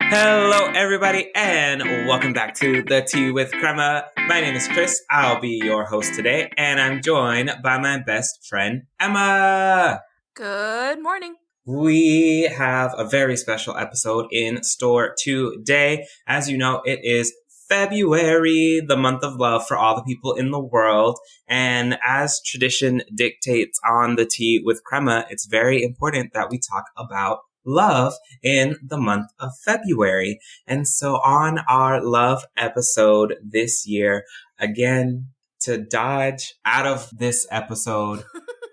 Hello, everybody, and welcome back to the Tea with Crema. My name is Chris. I'll be your host today, and I'm joined by my best friend, Emma. Good morning. We have a very special episode in store today. As you know, it is February, the month of love for all the people in the world. And as tradition dictates on the Tea with Crema, it's very important that we talk about love in the month of February. And so on our love episode this year, again, to dodge out of this episode,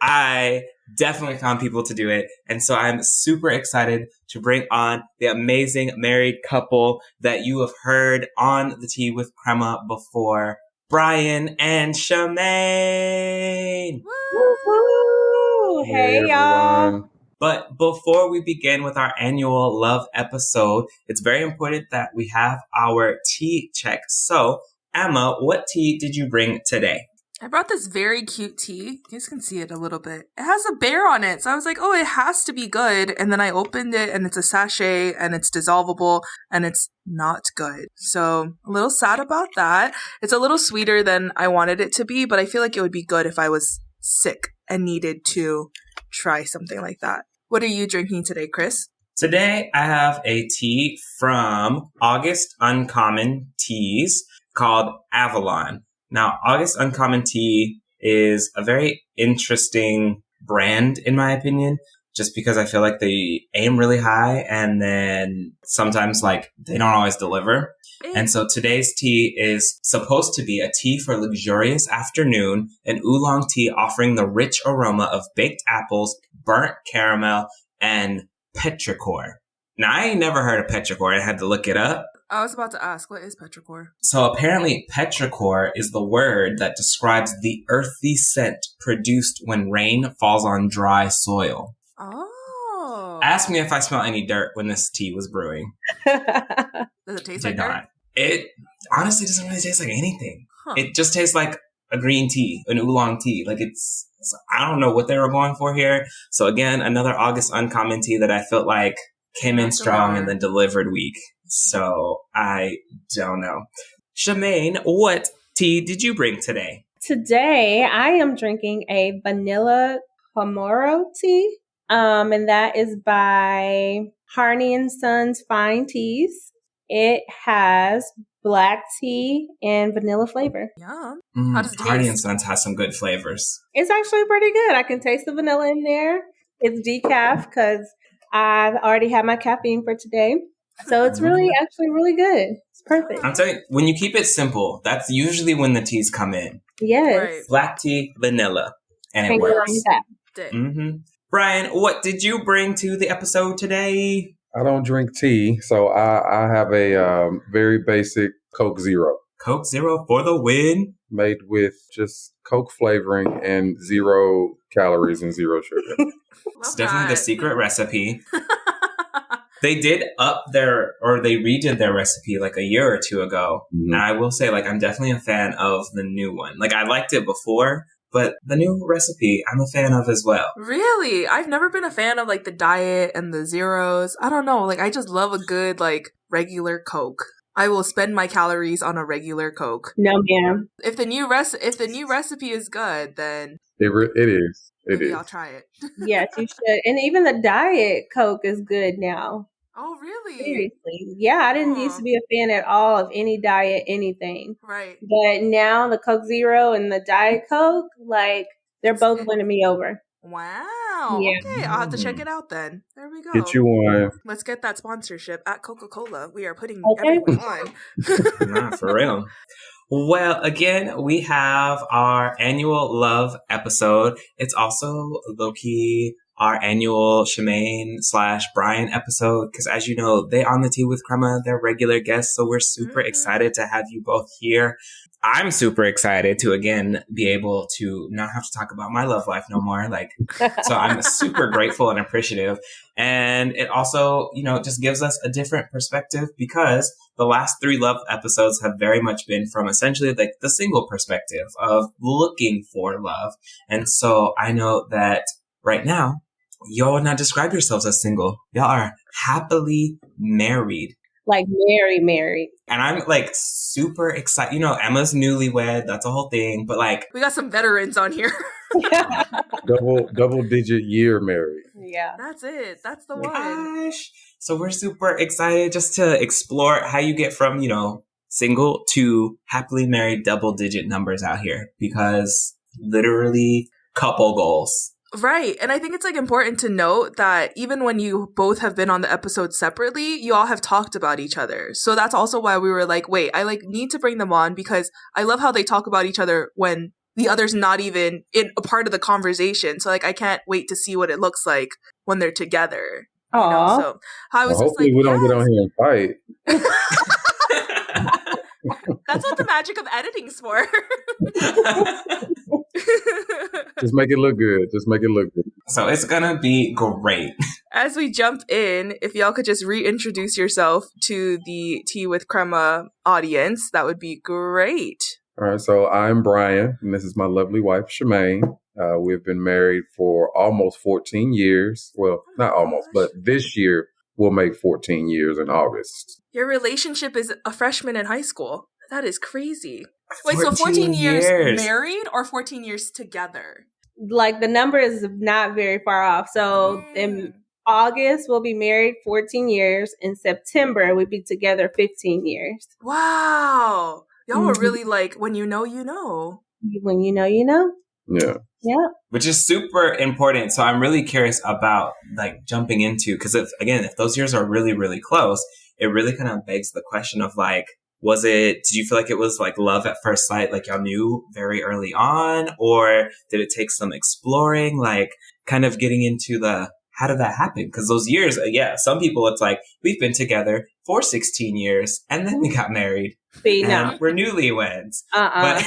I definitely found people to do it. And so I'm super excited to bring on the amazing married couple that you have heard on the Tea with Crema before, Brian and Shamaine. Woo! Hey, y'all. But before we begin with our annual love episode, it's very important that we have our tea check. So, Emma, what tea did you bring today? I brought this very cute tea. You guys can see it a little bit. It has a bear on it. So I was like, oh, it has to be good. And then I opened it and it's a sachet and it's dissolvable and it's not good. So a little sad about that. It's a little sweeter than I wanted it to be, but I feel like it would be good if I was sick and needed to try something like that. What are you drinking today, Chris? Today, I have a tea from August Uncommon Teas called Avalon. Now, August Uncommon Tea is a very interesting brand, in my opinion, just because I feel like they aim really high and then sometimes, they don't always deliver. And so today's tea is supposed to be a tea for a luxurious afternoon, an oolong tea offering the rich aroma of baked apples, burnt caramel, and petrichor. Now, I ain't never heard of petrichor. I had to look it up. I was about to ask, what is petrichor? So apparently petrichor is the word that describes the earthy scent produced when rain falls on dry soil. Oh. Ask me if I smell any dirt when this tea was brewing. Does it taste like dirt? It honestly doesn't really taste like anything. Huh. It just tastes like a green tea, an oolong tea. I don't know what they were going for here. So again, another August Uncommon tea that I felt like came in strong and then delivered weak. So I don't know. Shamaine, what tea did you bring today? Today, I am drinking a vanilla pomelo tea. And that is by Harney and Sons Fine Teas. It has black tea and vanilla flavor. Yum. How does it taste? Harney and Sons has some good flavors. It's actually pretty good. I can taste the vanilla in there. It's decaf because I've already had my caffeine for today. So it's actually really good. It's perfect. I'm telling you, when you keep it simple, that's usually when the teas come in. Yes. Right. Black tea, vanilla, and it works. Mm-hmm. Brian, what did you bring to the episode today? I don't drink tea, so I have a very basic Coke Zero. Coke Zero for the win. Made with just Coke flavoring and 0 calories and 0 sugar. It's definitely the secret recipe. They did they redid their recipe like a year or two ago. Mm-hmm. And I will say, I'm definitely a fan of the new one. I liked it before, but the new recipe, I'm a fan of as well. Really? I've never been a fan of the diet and the zeros. I don't know. I just love a good regular Coke. I will spend my calories on a regular Coke. No, ma'am. If the new recipe is good, then it is. Maybe I'll try it. Yes, you should. And even the diet Coke is good now. Oh, really? Seriously. Yeah, I didn't used to be a fan at all of any diet, anything. Right. But now the Coke Zero and the Diet Coke, they're both winning me over. Wow. Yeah. Okay, I'll have to check it out then. There we go. Get you one. Let's get that sponsorship at Coca-Cola. We are putting everyone on. Nah, for real. Well, again, we have our annual love episode. It's also low-key our annual Shamaine/Brian episode, because as you know, they on the Tea with Crema, they're regular guests, so we're super excited to have you both here. I'm super excited to, again, be able to not have to talk about my love life no more. So I'm super grateful and appreciative. And it also, just gives us a different perspective, because the last 3 love episodes have very much been from essentially the single perspective of looking for love. And so I know that right now, y'all would not describe yourselves as single. Y'all are happily married. Like married. And I'm like super excited. You know, Emma's newlywed. That's a whole thing. But like, we got some veterans on here. double digit year married. Yeah. That's it. That's the one. gosh. So we're super excited just to explore how you get from, you know, single to happily married double digit numbers out here, because literally couple goals. Right. And I think it's like important to note that even when you both have been on the episode separately, you all have talked about each other. So that's also why we were like, wait, I like need to bring them on, because I love how they talk about each other when the other's not even in a part of the conversation. So like, I can't wait to see what it looks like when they're together. You know? Aw. So I was just Hopefully like, we don't get on here and fight. That's what the magic of editing's for. Just make it look good. Just make it look good. So it's gonna be great. As we jump in, if y'all could just reintroduce yourself to the Tea with Crema audience, that would be great. All right, so I'm Brian, and this is my lovely wife, Shamaine. We've been married for almost 14 years. Well, not almost, but this year we'll make 14 years in August. Your relationship is a freshman in high school. That is crazy. Wait, so 14 14 years married or 14 years together? Like the number is not very far off. So in August, we'll be married 14 years. In September, we'll be together 15 years. Wow. Y'all were really like, when you know, you know. When you know, you know. Yeah. Yeah. Which is super important. So I'm really curious about like jumping into, because if those years are really, really close, it really kind of begs the question of like, did you feel like it was like love at first sight? Like y'all knew very early on, or did it take some exploring? Like kind of getting into how did that happen? Because those years, some people, it's like, we've been together for 16 years and then we got married. No. We're newlyweds. But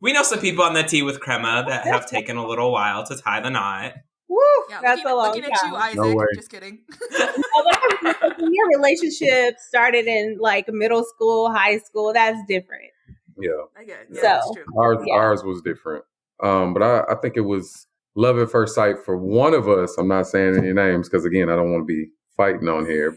we know some people on the Tea with Crema that have taken a little while to tie the knot. Woo, Yeah, that's a long looking time. at you, Isaac. No way. Just kidding. Your relationship started in like middle school, high school. That's different. Yeah. Yeah, So, that's true. Ours was different. But I think it was love at first sight for one of us. I'm not saying any names because, again, I don't want to be fighting on here.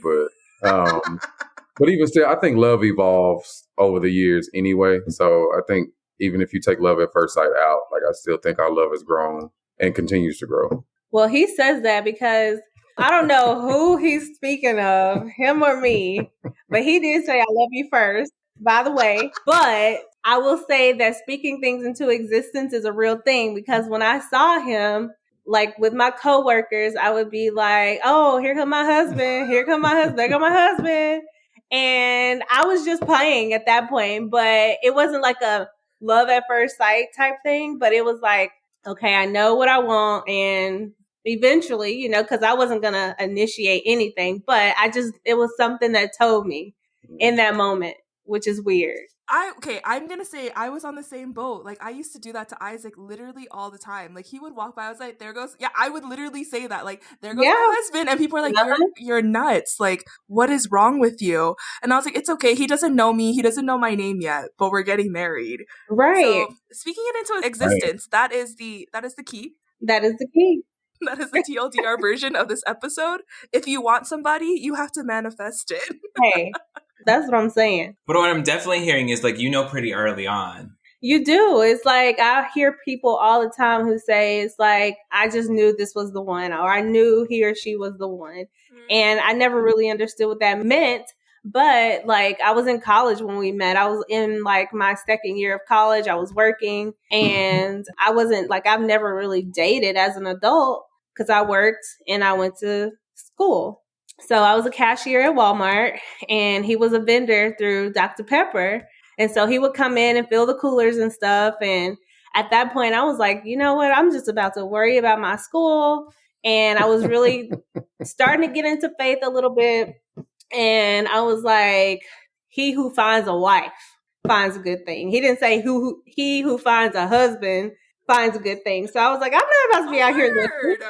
But even still, I think love evolves over the years anyway. So I think even if you take love at first sight out, like I still think our love has grown and continues to grow. Well, he says that because I don't know who he's speaking of, him or me, but he did say, I love you first, by the way. But I will say that speaking things into existence is a real thing, because when I saw him, like with my coworkers, I would be like, oh, here come my husband. Here come my husband. There go my husband. And I was just playing at that point, but it wasn't like a love at first sight type thing, but it was like, okay, I know what I want. And eventually, because I wasn't going to initiate anything, but it was something that told me in that moment, which is weird. I'm going to say I was on the same boat. Like, I used to do that to Isaac literally all the time. Like, he would walk by, I was like, there goes, I would literally say that, like, there goes my husband. And people are like, you're nuts. Like, what is wrong with you? And I was like, it's okay. He doesn't know me. He doesn't know my name yet, but we're getting married. Right. So, speaking it into existence, that is the key. That is the key. That is the TLDR version of this episode. If you want somebody, you have to manifest it. Hey, that's what I'm saying. But what I'm definitely hearing is like, pretty early on. You do. It's like I hear people all the time who say, it's like, I just knew this was the one, or I knew he or she was the one. Mm-hmm. And I never really understood what that meant. But like, I was in college when we met. I was in like my second year of college. I was working, and I wasn't like, I've never really dated as an adult because I worked and I went to school. So I was a cashier at Walmart, and he was a vendor through Dr. Pepper. And so he would come in and fill the coolers and stuff. And at that point, I was like, you know what? I'm just about to worry about my school. And I was really starting to get into faith a little bit. And I was like, he who finds a wife finds a good thing. He didn't say he who finds a husband finds a good thing. So I was like, I'm not about to be out here looking.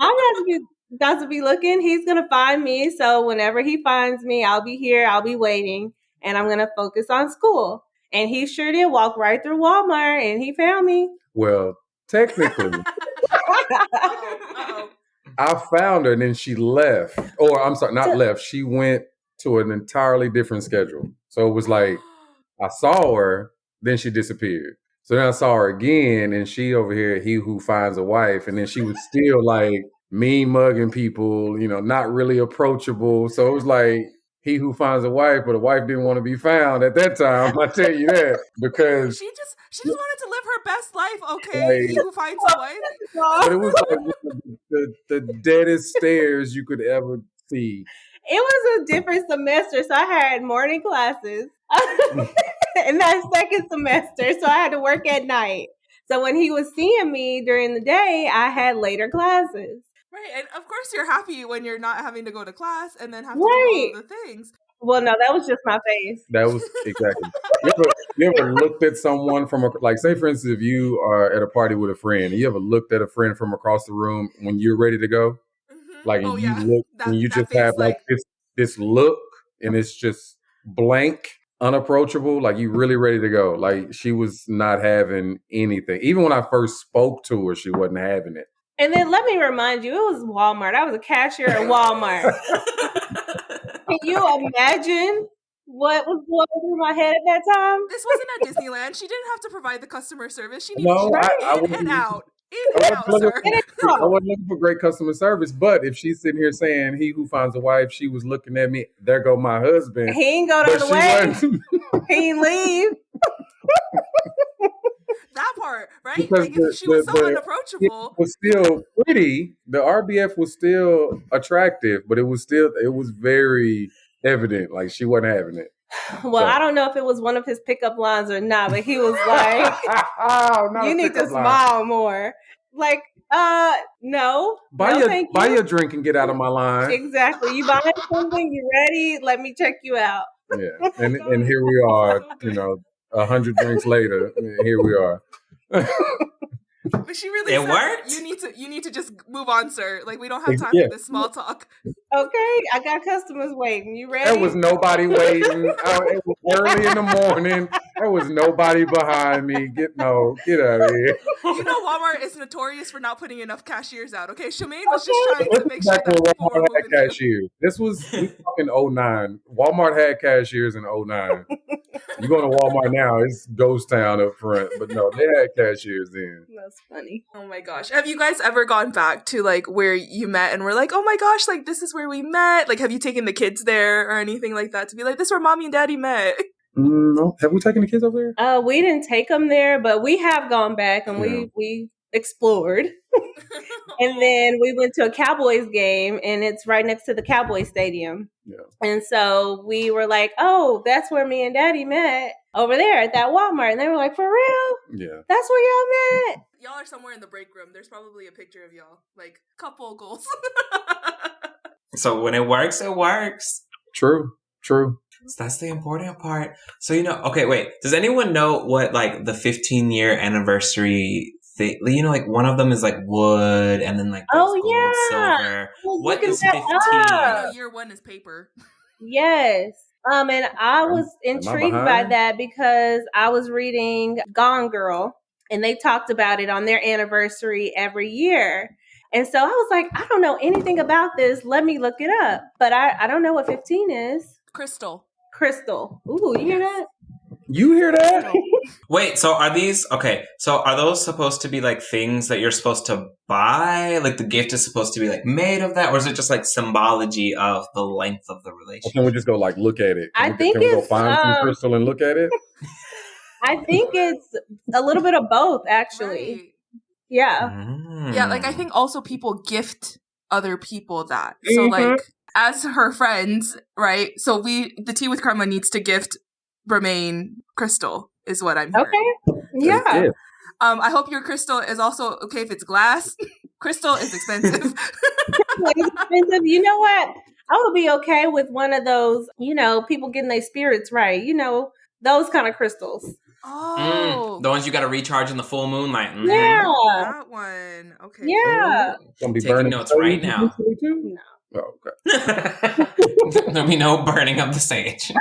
I'm not about to be looking. He's going to find me. So whenever he finds me, I'll be here. I'll be waiting. And I'm going to focus on school. And he sure did walk right through Walmart, and he found me. Well, technically, I found her and then she left. Or I'm sorry, not left. She went to an entirely different schedule. So it was like I saw her, then she disappeared. So then I saw her again, and she over here, he who finds a wife, and then she was still like mean mugging people, not really approachable. So it was like he who finds a wife, but a wife didn't want to be found at that time. I tell you that because she just wanted to live her best life. Okay, like, he who finds a wife. but it was like the deadest stares you could ever see. It was a different semester, so I had morning classes in that second semester, so I had to work at night. So when he was seeing me during the day, I had later classes. Right, and of course you're happy when you're not having to go to class and then have to do all of the things. Well, no, that was just my face. That was exactly. You ever looked at someone from like, say for instance, if you are at a party with a friend, and you ever looked at a friend from across the room when you're ready to go? Like, and you look, and you just have like this look, and it's just blank, unapproachable. Like you really ready to go. Like she was not having anything. Even when I first spoke to her, she wasn't having it. And then let me remind you, it was Walmart. I was a cashier at Walmart. Can you imagine what was going through my head at that time? This wasn't at Disneyland. She didn't have to provide the customer service. She needed in and out. I wasn't looking for great customer service, but if she's sitting here saying he who finds a wife, she was looking at me, there go my husband. He ain't go the other way. He ain't leave. That part, right? Because like she was so unapproachable. It was still pretty. The RBF was still attractive, but it was very evident like she wasn't having it. Well, so. I don't know if it was one of his pickup lines or not, but he was like, you need to smile more. Like, no. Buy your drink and get out of my line. Exactly. You buying something, you ready? Let me check you out. Yeah. And here we are, 100 drinks later, here we are. But she really said, worked. You need to just move on, sir. Like we don't have time for this small talk. Okay, I got customers waiting. You ready? There was nobody waiting. It was early in the morning. There was nobody behind me. Get out of here. Walmart is notorious for not putting enough cashiers out. Okay, Shamaine was just trying to make sure that people were moving had cashiers. This was in 09. Walmart had cashiers in 09. You go to Walmart now, it's ghost town up front. But no, they had cashiers then. That's funny. Oh my gosh. Have you guys ever gone back to like where you met and were like, oh my gosh, like this is where we met? Like have you taken the kids there or anything like that to be like, this is where mommy and daddy met? No. Have we taken the kids over there? We didn't take them there, but we have gone back and we explored. And then we went to a Cowboys game and it's right next to the Cowboys stadium. Yeah. And so we were like, oh, that's where me and daddy met over there at that Walmart. And they were like, for real? Yeah. That's where y'all met? Y'all are somewhere in the break room. There's probably a picture of y'all, like couple goals. So when it works, it works. True. So that's the important part. So, okay, wait. Does anyone know what like the 15-year anniversary thing, like one of them is like wood and then like gold, silver. What is 15? Year one is paper. Yes. And I was intrigued by that because I was reading Gone Girl and they talked about it on their anniversary every year. And so I was like, I don't know anything about this. Let me look it up. But I don't know what 15 is. Crystal. Ooh, you hear that? You hear that? Wait, so are those supposed to be like things that you're supposed to buy? Like the gift is supposed to be like made of that? Or is it just like symbology of the length of the relationship? Or can we just go like look at it? Can we go find some crystal and look at it? I think it's a little bit of both, actually. Right. Yeah. Yeah, like I think also people gift other people that. So like as her friends, right? So the Tea with Karma needs to gift Bremaine crystal is what I'm hearing. Okay. Yeah. I hope your crystal is also okay if it's glass. Crystal is expensive. It's expensive. You know what? I would be okay with one of those, people getting their spirits right. Those kind of crystals. Oh. The ones you got to recharge in the full moonlight. Mm-hmm. Yeah. That one. Okay. Yeah. Gonna be taking notes right now. No. Oh, okay. There'll be no burning of the sage.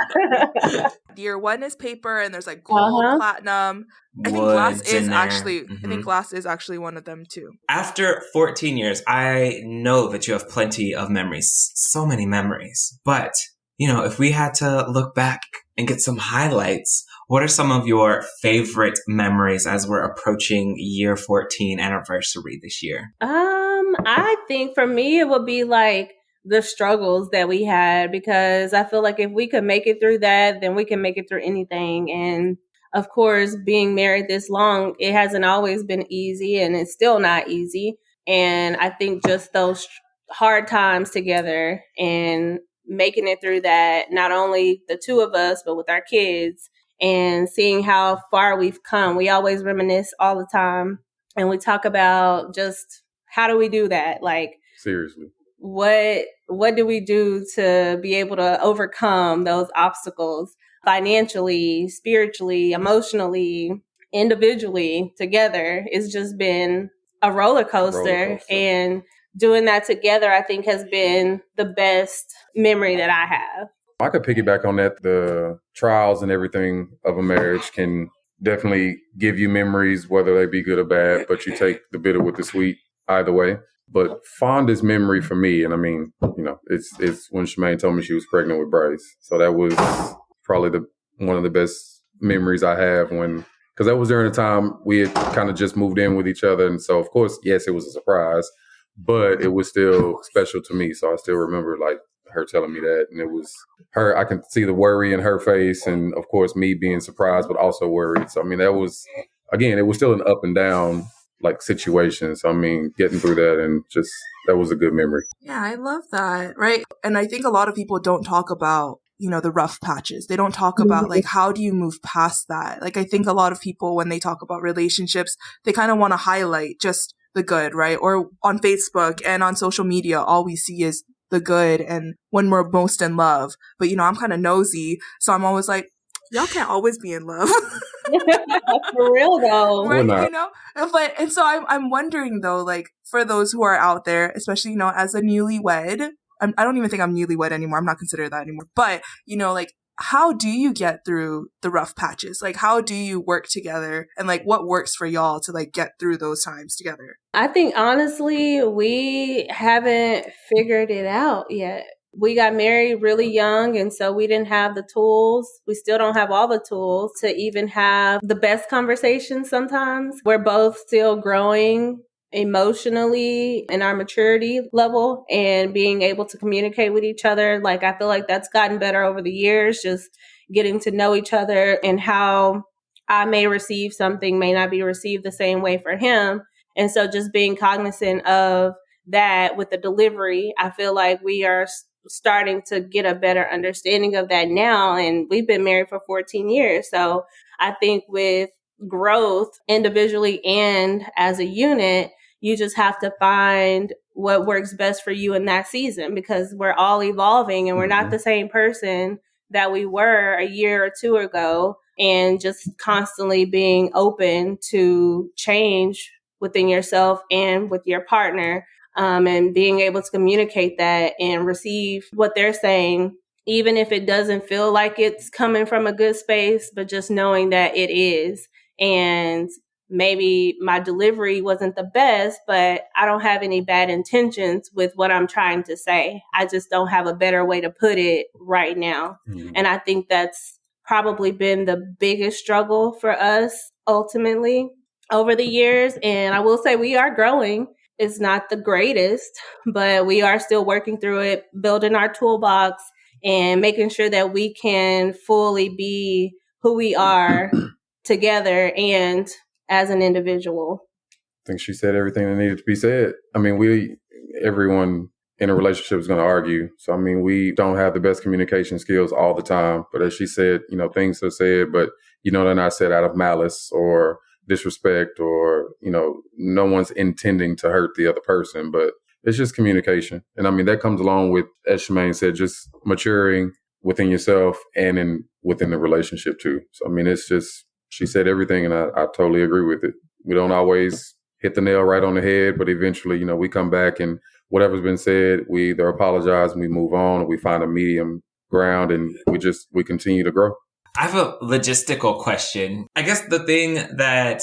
Year one is paper, and there's like gold, platinum. I think glass is actually. I think glass is actually one of them too. After 14 years, I know that you have plenty of memories, so many memories. But if we had to look back and get some highlights, what are some of your favorite memories as we're approaching year 14 anniversary this year? I think for me, it would be like the struggles that we had, because I feel like if we could make it through that, then we can make it through anything. And of course, being married this long, it hasn't always been easy, and it's still not easy. And I think just those hard times together and making it through that, not only the two of us, but with our kids, and seeing how far we've come. We always reminisce all the time, and we talk about just how do we do that? Like, seriously, what do we do to be able to overcome those obstacles financially, spiritually, emotionally, individually, together? It's just been a roller coaster. And doing that together, I think, has been the best memory that I have. I could piggyback on that. The trials and everything of a marriage can definitely give you memories, whether they be good or bad, but you take the bitter with the sweet either way. But fondest memory for me, and I mean, it's when Shamaine told me she was pregnant with Bryce. So that was probably one of the best memories I have, because that was during the time we had kind of just moved in with each other. And so, of course, yes, it was a surprise, but it was still special to me. So I still remember like her telling me that, and it was her. I can see the worry in her face, and of course, me being surprised but also worried. So I mean, that was, again, it was still an up and down like situation. So I mean, getting through that, and just that was a good memory. Yeah, I love that. Right. And I think a lot of people don't talk about, the rough patches. They don't talk about like, how do you move past that? Like, I think a lot of people, when they talk about relationships, they kind of want to highlight just the good, right? Or on Facebook and on social media, all we see is the good and when we're most in love. But, I'm kind of nosy. So I'm always like, y'all can't always be in love. For real though. Right, and so I'm wondering though, like, for those who are out there, especially, as a newlywed, I don't even think I'm newlywed anymore. I'm not considered that anymore. But, like, how do you get through the rough patches? Like, how do you work together? And like, what works for y'all to like get through those times together? I think honestly, we haven't figured it out yet. We got married really young, and so we didn't have the tools. We still don't have all the tools to even have the best conversations sometimes. We're both still growing emotionally in our maturity level and being able to communicate with each other. Like, I feel like that's gotten better over the years, just getting to know each other, and how I may receive something may not be received the same way for him. And so just being cognizant of that with the delivery, I feel like we are starting to get a better understanding of that now. And we've been married for 14 years. So I think with growth individually and as a unit, you just have to find what works best for you in that season, because we're all evolving and we're not the same person that we were a year or two ago. And just constantly being open to change within yourself and with your partner. And being able to communicate that and receive what they're saying, even if it doesn't feel like it's coming from a good space, but just knowing that it is. And maybe my delivery wasn't the best, but I don't have any bad intentions with what I'm trying to say. I just don't have a better way to put it right now. And I think that's probably been the biggest struggle for us ultimately over the years. And I will say we are growing. It's not the greatest, but we are still working through it, building our toolbox and making sure that we can fully be who we are together and as an individual. I think she said everything that needed to be said. I mean, everyone in a relationship is going to argue. So, I mean, we don't have the best communication skills all the time. But as she said, things are said, but, they're not said out of malice or disrespect, or no one's intending to hurt the other person, but it's just communication. And I mean, that comes along with, as Shamaine said, just maturing within yourself and within the relationship too. So I mean, it's just, she said everything, and I totally agree with it. We don't always hit the nail right on the head, but eventually we come back, and whatever's been said, we either apologize and we move on, or we find a medium ground, and we continue to grow. I have a logistical question. I guess the thing that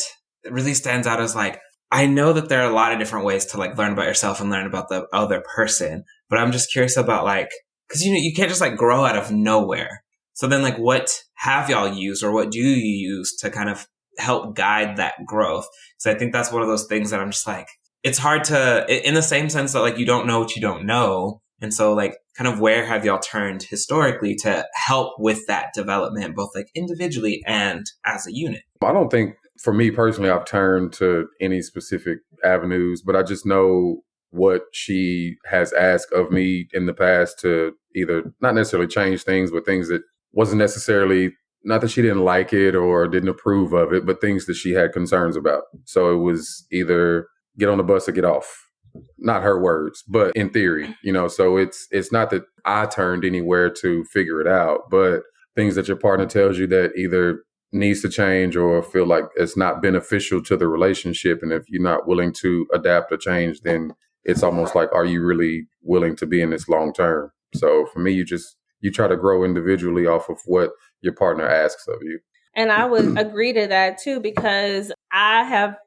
really stands out is like, I know that there are a lot of different ways to like learn about yourself and learn about the other person, but I'm just curious about like because you can't just like grow out of nowhere. So then like what have y'all used or what do you use to kind of help guide that growth? So I think that's one of those things that I'm just like, it's hard to, in the same sense that like you don't know what you don't know. And so like kind of where have y'all turned historically to help with that development, both like individually and as a unit? I don't think for me personally, I've turned to any specific avenues, but I just know what she has asked of me in the past to either not necessarily change things, but things that wasn't necessarily, not that she didn't like it or didn't approve of it, but things that she had concerns about. So it was either get on the bus or get off. Not her words, but in theory, so it's not that I turned anywhere to figure it out, but things that your partner tells you that either needs to change or feel like it's not beneficial to the relationship. And if you're not willing to adapt or change, then it's almost like, are you really willing to be in this long term? So for me, you try to grow individually off of what your partner asks of you. And I would agree to that too, because I have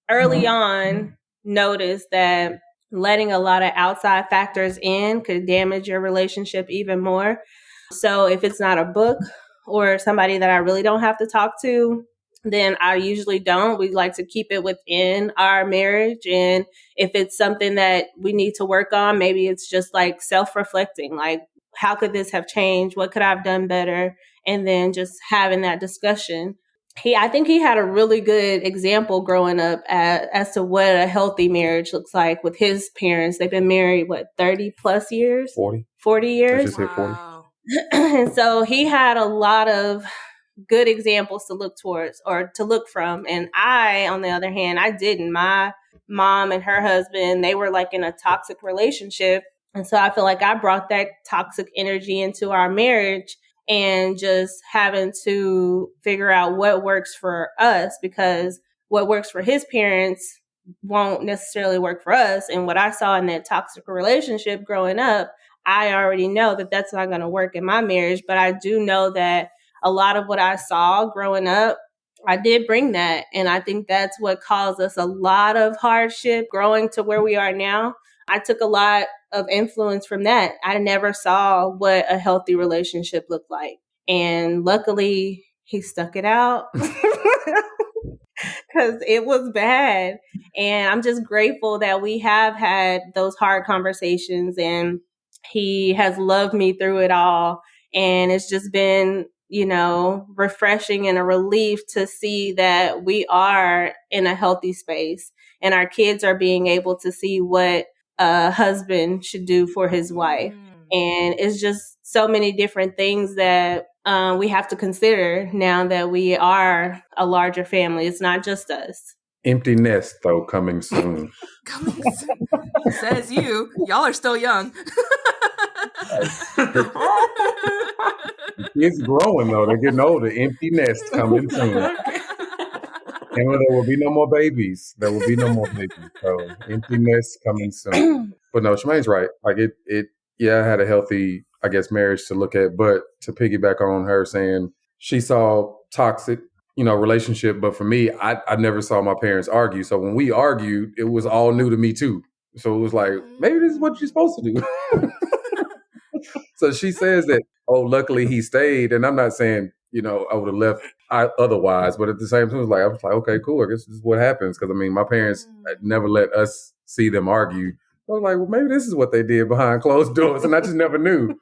early on noticed that letting a lot of outside factors in could damage your relationship even more. So if it's not a book or somebody that I really don't have to talk to, then I usually don't. We like to keep it within our marriage. And if it's something that we need to work on, maybe it's just like self-reflecting, like, how could this have changed? What could I have done better? And then just having that discussion. I think he had a really good example growing up as to what a healthy marriage looks like with his parents. They've been married, 30 plus years? 40 years? I just hit 40. And so he had a lot of good examples to look towards or to look from. And I, on the other hand, I didn't. My mom and her husband, they were like in a toxic relationship. And so I feel like I brought that toxic energy into our marriage, and just having to figure out what works for us, because what works for his parents won't necessarily work for us. And what I saw in that toxic relationship growing up, I already know that that's not going to work in my marriage. But I do know that a lot of what I saw growing up, I did bring that. And I think that's what caused us a lot of hardship growing to where we are now. I took a lot of influence from that. I never saw what a healthy relationship looked like. And luckily, he stuck it out because it was bad. And I'm just grateful that we have had those hard conversations, and he has loved me through it all. And it's just been, refreshing and a relief to see that we are in a healthy space, and our kids are being able to see what a husband should do for his wife. And it's just so many different things that we have to consider now that we are a larger family. It's not just us. Empty nest, though, coming soon. Coming soon. Says you. Y'all are still young. Kids growing, though. They're getting older. Empty nest coming soon. And there will be no more babies. There will be no more babies. So empty nest coming soon. But no, Shamaine's right. Like I had a healthy, I guess, marriage to look at. But to piggyback on her saying she saw toxic, relationship. But for me, I never saw my parents argue. So when we argued, it was all new to me too. So it was like, maybe this is what you're supposed to do. So she says that, luckily he stayed. And I'm not saying, I would have left otherwise. But at the same time, I was like, okay, cool. I guess this is what happens. Because, my parents never let us see them argue. I was like, well, maybe this is what they did behind closed doors. And I just never knew.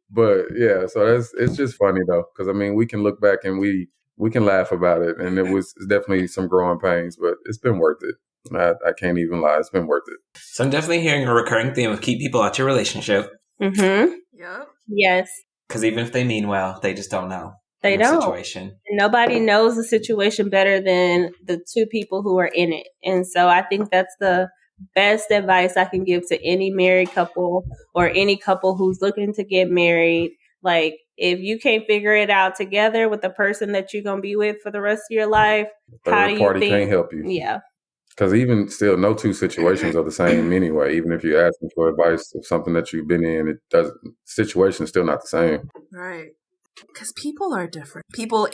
But, yeah, so it's just funny, though. Because, we can look back and we can laugh about it. And it's definitely some growing pains. But it's been worth it. I can't even lie. It's been worth it. So I'm definitely hearing a recurring theme of keep people out your relationship. Mm-hmm. Yep. Yes. Because even if they mean well, they just don't know. They don't. Situation. Nobody knows the situation better than the two people who are in it. And so I think that's the best advice I can give to any married couple or any couple who's looking to get married. Like, if you can't figure it out together with the person that you're going to be with for the rest of your life, how do you think? Can't help you. Yeah. Because even still, no two situations are the same anyway. Even if you're asking for advice of something that you've been in, situation is still not the same. Right. Because people are different. People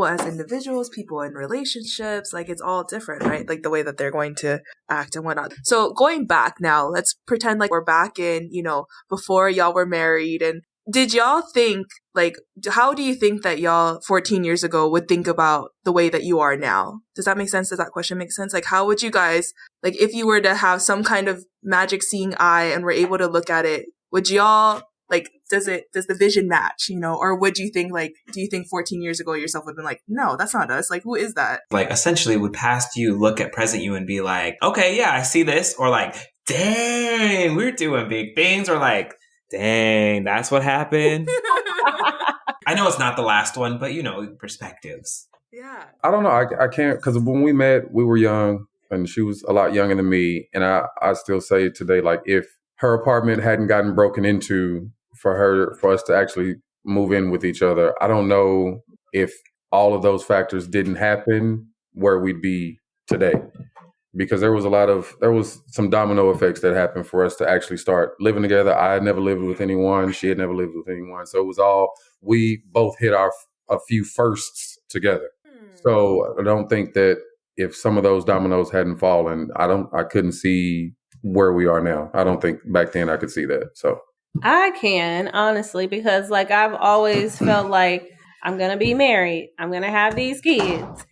as individuals, people in relationships, like it's all different, right? Like the way that they're going to act and whatnot. So going back now, let's pretend like we're back in, before y'all were married. And did y'all think, like, how do you think that y'all 14 years ago would think about the way that you are now? Does that make sense? Does that question make sense? Like, how would you guys, like, if you were to have some kind of magic seeing eye and were able to look at it, would y'all, like, does the vision match, or would you think, like, do you think 14 years ago yourself would have been like, no, that's not us. Like, who is that? Like, essentially, would past you look at present you and be like, okay, yeah, I see this. Or like, dang, we're doing big things. Or like, dang, that's what happened. I know it's not the last one, but perspectives. Yeah. I don't know. I can't, because when we met, we were young and she was a lot younger than me. And I still say today, like, if her apartment hadn't gotten broken into for us to actually move in with each other, I don't know if all of those factors didn't happen, where we'd be today. Because there was some domino effects that happened for us to actually start living together. I had never lived with anyone. She had never lived with anyone. So it was we both hit a few firsts together. So I don't think that if some of those dominoes hadn't fallen, I couldn't see where we are now. I don't think back then I could see that. So I can, honestly, because like I've always felt like I'm going to be married. I'm going to have these kids.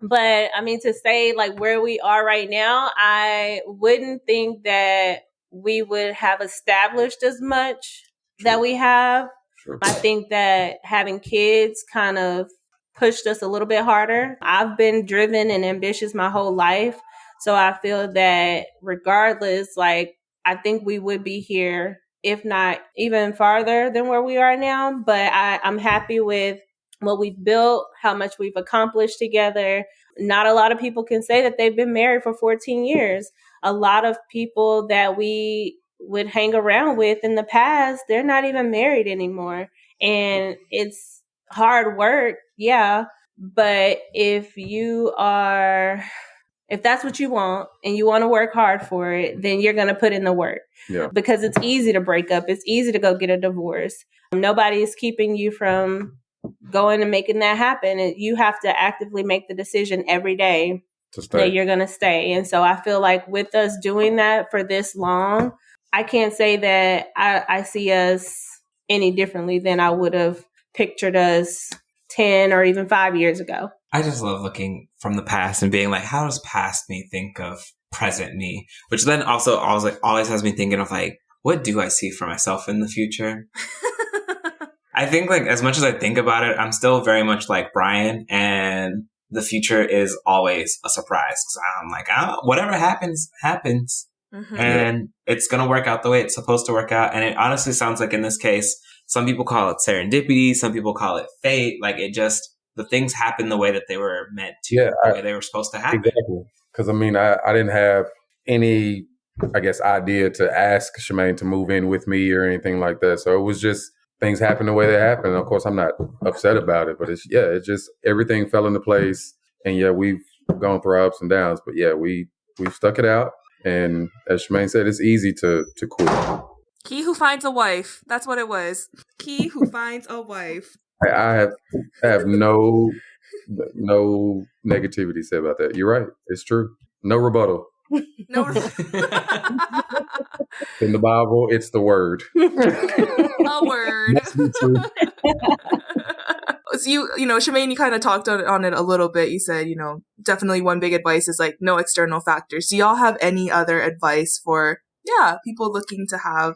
But I mean, to say like where we are right now, I wouldn't think that we would have established as much that we have. Sure. I think that having kids kind of pushed us a little bit harder. I've been driven and ambitious my whole life. So I feel that regardless, like, I think we would be here, if not even farther than where we are now. But I'm happy with what we've built, how much we've accomplished together. Not a lot of people can say that they've been married for 14 years. A lot of people that we would hang around with in the past, they're not even married anymore. And it's hard work, yeah. But if that's what you want and you want to work hard for it, then you're going to put in the work. Yeah. Because it's easy to break up. It's easy to go get a divorce. Nobody is keeping you from going and making that happen. And you have to actively make the decision every day that you're going to stay. And so I feel like with us doing that for this long, I can't say that I see us any differently than I would have pictured us 10 or even 5 years ago. I just love looking from the past and being like, how does past me think of present me? Which then also always has me thinking of like, what do I see for myself in the future? I think like as much as I think about it, I'm still very much like Brian, and the future is always a surprise. Because I'm like, whatever happens, happens. Mm-hmm. And it's going to work out the way it's supposed to work out. And it honestly sounds like in this case, some people call it serendipity. Some people call it fate. Like the things happen the way that they were meant to, the way they were supposed to happen. Exactly. Because I mean, I didn't have any, I guess, idea to ask Shamaine to move in with me or anything like that. So it was just things happen the way they happen. Of course, I'm not upset about it, but it's just everything fell into place. And yeah, we've gone through our ups and downs, but yeah, we've stuck it out. And as Shamaine said, it's easy to quit. He who finds a wife. That's what it was. He who finds a wife. I have no negativity to say about that. You're right. It's true. No rebuttal. No. In the Bible, it's the word. A word. So Shamaine, you kind of talked on it a little bit. You said, definitely one big advice is like no external factors. Do y'all have any other advice for people looking to have,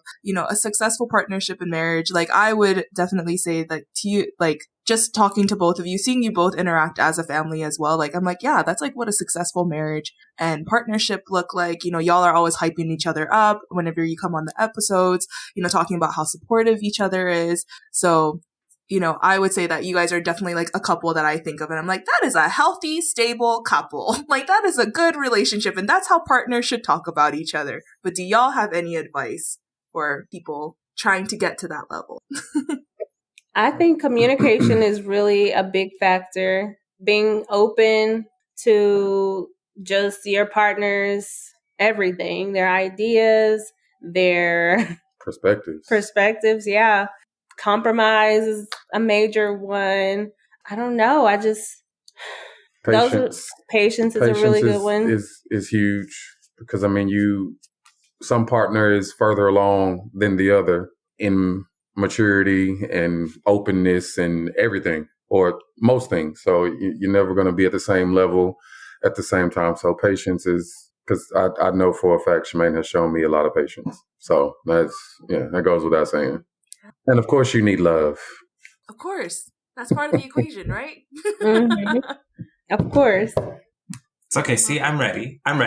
a successful partnership in marriage? Like I would definitely say that to you, like just talking to both of you, seeing you both interact as a family as well. Like, I'm like, yeah, that's like what a successful marriage and partnership look like. Y'all are always hyping each other up whenever you come on the episodes, talking about how supportive each other is. So, I would say that you guys are definitely like a couple that I think of and I'm like, that is a healthy, stable couple. Like that is a good relationship. And that's how partners should talk about each other. But do y'all have any advice for people trying to get to that level? I think communication is really a big factor. Being open to just your partner's everything, their ideas, their perspectives. Yeah. compromise is a major one. I don't know. Patience. Patience is a really good one. Is huge because I mean, some partner is further along than the other in maturity and openness and everything, or most things. So you're never going to be at the same level at the same time. So patience is, because I know for a fact Shamaine has shown me a lot of patience. So that goes without saying. And of course you need love. Of course. That's part of the equation, right? Mm-hmm. Of course. It's okay. See, I'm ready. I'm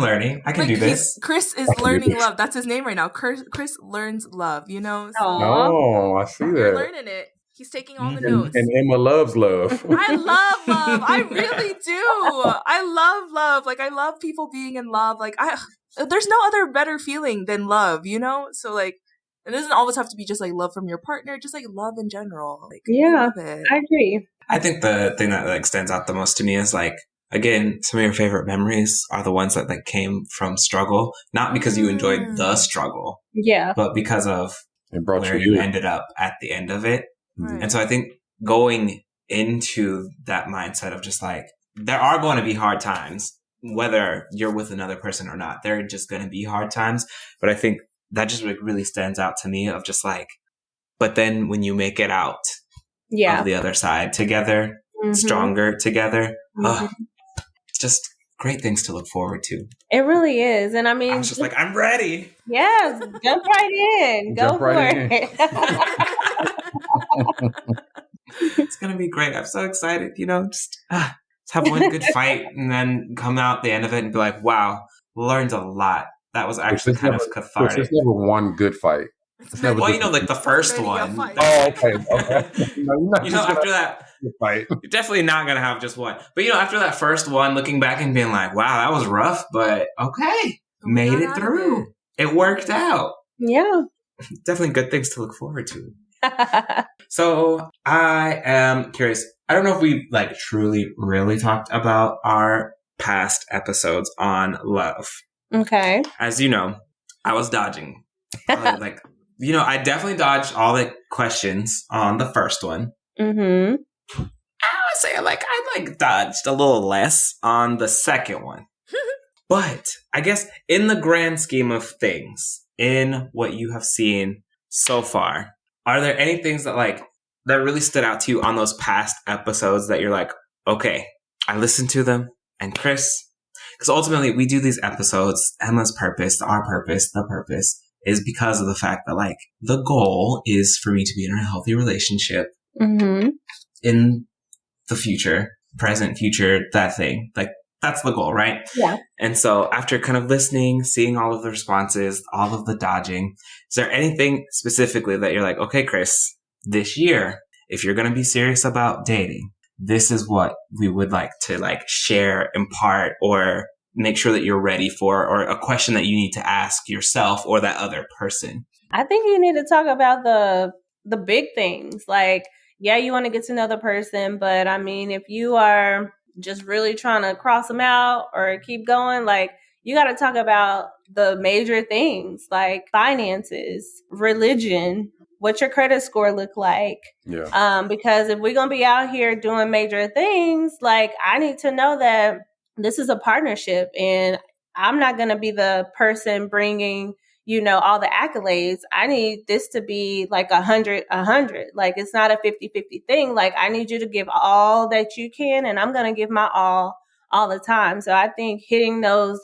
learning. I can do this. Chris is learning love. That's his name right now. Chris learns love, you know? So oh, I see that. You're learning it. He's taking all the notes. And Emma loves love. I love love. I really do. I love love. Like, I love people being in love. Like, there's no other better feeling than love, you know? So, like, it doesn't always have to be just, like, love from your partner. Just, like, love in general. Like, yeah, I agree. I think the thing that, like, stands out the most to me is, like, again, some of your favorite memories are the ones that, like, came from struggle. Not because you enjoyed the struggle. Yeah. But because of where you ended up at the end of it. Right. And so I think going into that mindset of just like, there are going to be hard times, whether you're with another person or not, there are just going to be hard times. But I think that just like really stands out to me of just like, but then when you make it out of the other side together, stronger together, it's just great things to look forward to. It really is. And I mean, I was just like, I'm ready. Yes, jump right in. Go for it. It's going to be great. I'm so excited, you know, just have one good fight and then come out the end of it and be like, wow, learned a lot. That was actually kind of cathartic. There's never one good fight. Well, you know, like the first one. Oh, okay. You know, after that, fight. You're definitely not going to have just one. But, you know, after that first one, looking back and being like, wow, that was rough, but okay, made it through. It worked out. Yeah. Definitely good things to look forward to. So I am curious. I don't know if we like truly really talked about our past episodes on love. Okay. As you know, I was dodging. Like, you know, I definitely dodged all the questions on the first one. Mm-hmm. I would say I dodged a little less on the second one. But I guess in the grand scheme of things, in what you have seen so far, are there any things that really stood out to you on those past episodes that you're like, okay, I listened to them, and Chris, because ultimately we do these episodes, Emma's purpose, our purpose, the purpose is because of the fact that like the goal is for me to be in a healthy relationship in the future, present, future, that thing. Like that's the goal, right? Yeah. And so after kind of listening, seeing all of the responses, all of the dodging, is there anything specifically that you're like, okay, Chris, this year, if you're going to be serious about dating, this is what we would like to like share, impart, or make sure that you're ready for, or a question that you need to ask yourself or that other person? I think you need to talk about the big things. Like, yeah, you want to get to know the person, but I mean, if you are just really trying to cross them out or keep going, like you got to talk about the major things like finances, religion, what your credit score look like. Yeah. Because if we're going to be out here doing major things, like I need to know that this is a partnership and I'm not going to be the person bringing, you know, all the accolades. I need this to be like 100. Like it's not a 50-50 thing. Like I need you to give all that you can, and I'm going to give my all the time. So I think hitting those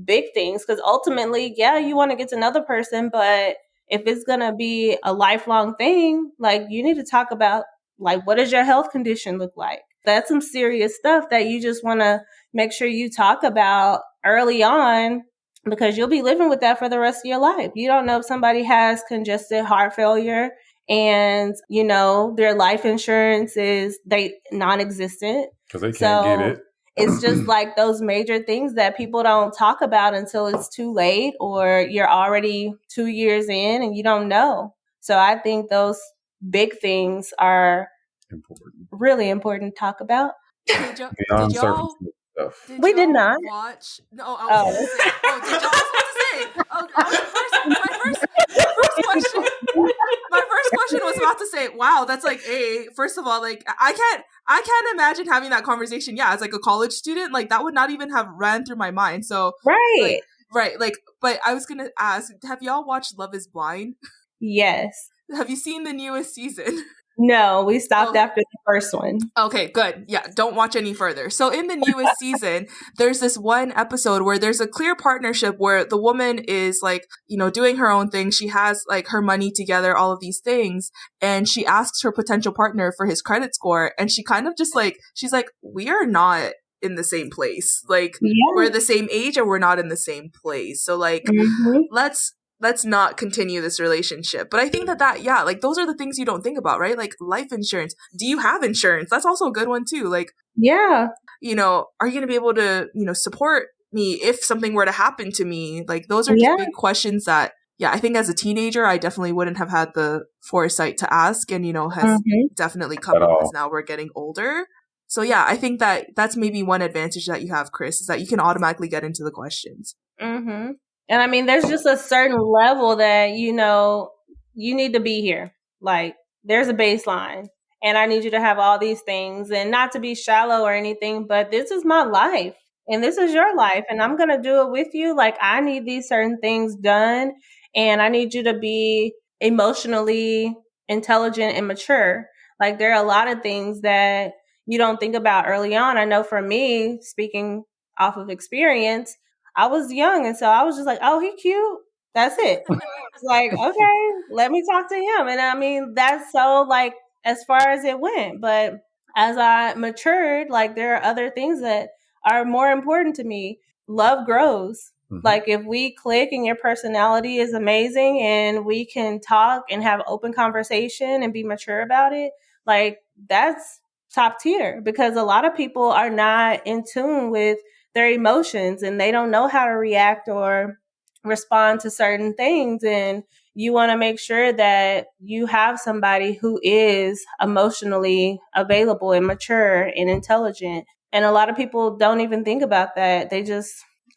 big things, because ultimately, yeah, you want to get to know the person, but if it's going to be a lifelong thing, like you need to talk about like, what does your health condition look like? That's some serious stuff that you just want to make sure you talk about early on, because you'll be living with that for the rest of your life. You don't know if somebody has congestive heart failure and, you know, their life insurance is non-existent. Because they can't get it. It's just like those major things that people don't talk about until it's too late or you're already 2 years in and you don't know. So I think those big things are really important to talk about. Did y'all did not watch? No, I was going to say. Oh, did y'all? I was about to say. My first question was about to say, wow, that's like first of all, like I can't imagine having that conversation. Yeah, as like a college student, like that would not even have ran through my mind. So Right. Like, but I was gonna ask, have y'all watched Love is Blind? Yes. Have you seen the newest season? No, we stopped after the first one. Okay, good. Yeah, don't watch any further. So in the newest season, there's this one episode where there's a clear partnership where the woman is like, you know, doing her own thing. She has like her money together, all of these things. And she asks her potential partner for his credit score. And she kind of just like, she's like, we are not in the same place. Like, we're the same age and we're not in the same place. So like, let's not continue this relationship. But I think that like those are the things you don't think about, right? Like life insurance. Do you have insurance? That's also a good one too. Like, you know, are you going to be able to, you know, support me if something were to happen to me? Like those are just big questions that, I think as a teenager, I definitely wouldn't have had the foresight to ask, and, you know, has definitely come up as now we're getting older. So yeah, I think that that's maybe one advantage that you have, Chris, is that you can automatically get into the questions. Mm-hmm. And I mean, there's just a certain level that, you know, you need to be here. Like, there's a baseline, and I need you to have all these things, and not to be shallow or anything, but this is my life and this is your life, and I'm going to do it with you. Like, I need these certain things done, and I need you to be emotionally intelligent and mature. Like, there are a lot of things that you don't think about early on. I know for me, speaking off of experience, I was young, and so I was just like, oh, he cute. That's it. It's like, okay, let me talk to him. And I mean, that's so like as far as it went. But as I matured, like there are other things that are more important to me. Love grows. Mm-hmm. Like if we click and your personality is amazing and we can talk and have open conversation and be mature about it, like that's top tier, because a lot of people are not in tune with their emotions and they don't know how to react or respond to certain things. And you want to make sure that you have somebody who is emotionally available and mature and intelligent. And a lot of people don't even think about that. They just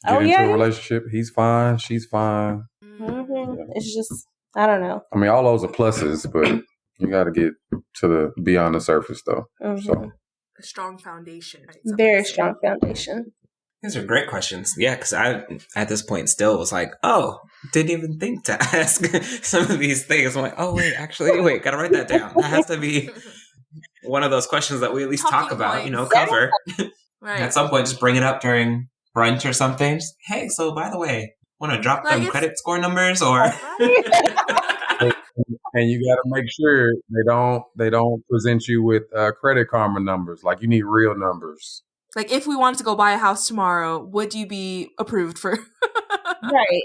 get into a relationship. He's fine. She's fine. Mm-hmm. Yeah. It's just, I don't know. I mean, all those are pluses, but you got to get to the beyond the surface though. Mm-hmm. So a strong foundation. Right? Very strong foundation. These are great questions. Yeah, because I, at this point, still was like, oh, didn't even think to ask some of these things. I'm like, oh, wait, gotta write that down. That has to be one of those questions that we at least talk about, cover. Right. At some point, just bring it up during brunch or something. Just, hey, so by the way, want to drop them credit score numbers or... And you got to make sure they don't present you with Credit Karma numbers. Like you need real numbers. Like, if we wanted to go buy a house tomorrow, would you be approved for? Right.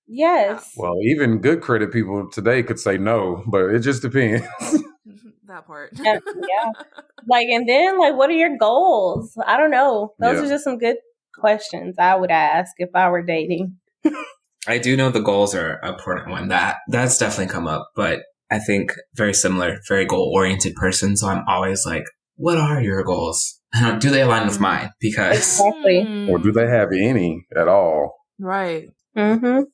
Yes. Well, even good credit people today could say no, but it just depends. That part. Yeah. Like, and then, like, what are your goals? I don't know. Those are just some good questions I would ask if I were dating. I do know the goals are an important one. That's definitely come up, but I think very similar, very goal-oriented person. So I'm always like, what are your goals? Do they align with mine? Because exactly. Or do they have any at all? Right. Important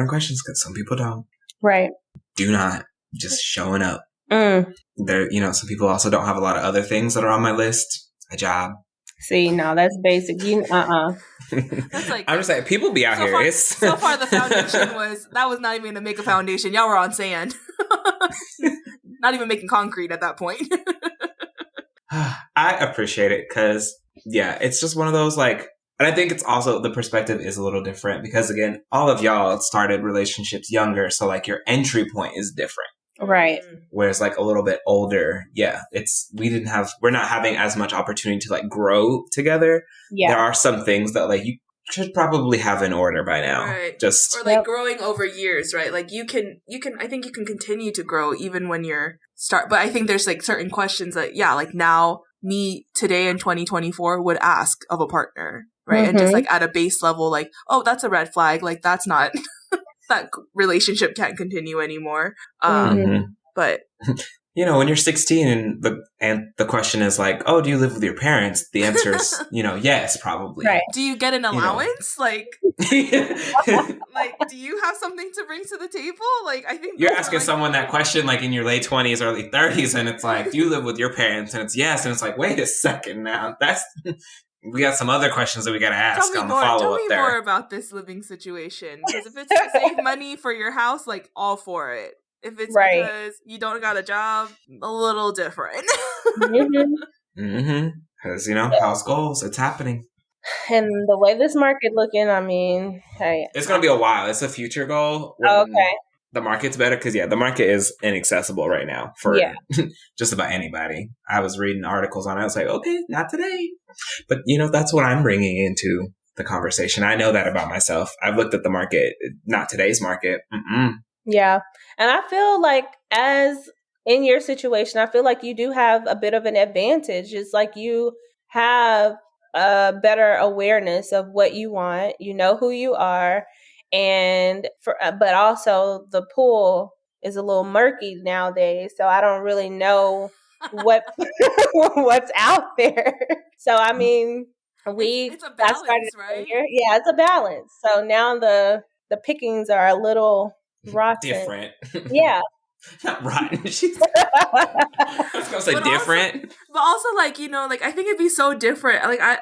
questions, because some people don't. Right. Do not. Just showing up. There, some people also don't have a lot of other things that are on my list. A job. See, no, that's basic. That's like, I'm just like, people be out here. So far, the foundation was not even going to make a foundation. Y'all were on sand. Not even making concrete at that point. I appreciate it because, it's just one of those like, and I think it's also the perspective is a little different because, again, all of y'all started relationships younger. So like your entry point is different. Right. Whereas like a little bit older, we're not having as much opportunity to like grow together. Yeah. There are some things that like you should probably have in order by now. Right. Or like growing over years, right? Like I think you can continue to grow even when you're but I think there's like certain questions that, like now me today in 2024 would ask of a partner, right? And just like at a base level, like, oh, that's a red flag. Like that's not, that relationship can't continue anymore. But when you're 16 and the question is like, oh, do you live with your parents? The answer is, yes, probably. Right. Do you get an allowance? Like, Like, do you have something to bring to the table? Like, I think you're asking someone that question like in your late 20s, early 30s, and it's like, do you live with your parents? And it's yes, and it's like, wait a second now, we got some other questions that we got to ask on the follow up there. Tell me more about this living situation, because if it's to save money for your house, like, all for it. If it's because you don't got a job, a little different. Because house goals, it's happening. And the way this market looking, I mean, hey, it's gonna be a while. It's a future goal. Okay. The market's better because the market is inaccessible right now for just about anybody. I was reading articles on it. I was like, okay, not today. But that's what I'm bringing into the conversation. I know that about myself. I've looked at the market, not today's market. Yeah, and I feel like as in your situation, I feel like you do have a bit of an advantage. It's like you have a better awareness of what you want. You know who you are, but also the pool is a little murky nowadays, so I don't really know what's out there. So I mean, it's a balance, right? Yeah, it's a balance. So now the pickings are a little rotten. Different. Yeah. Not rotten. I was gonna say different. But also, like, I think it'd be so different. Like, I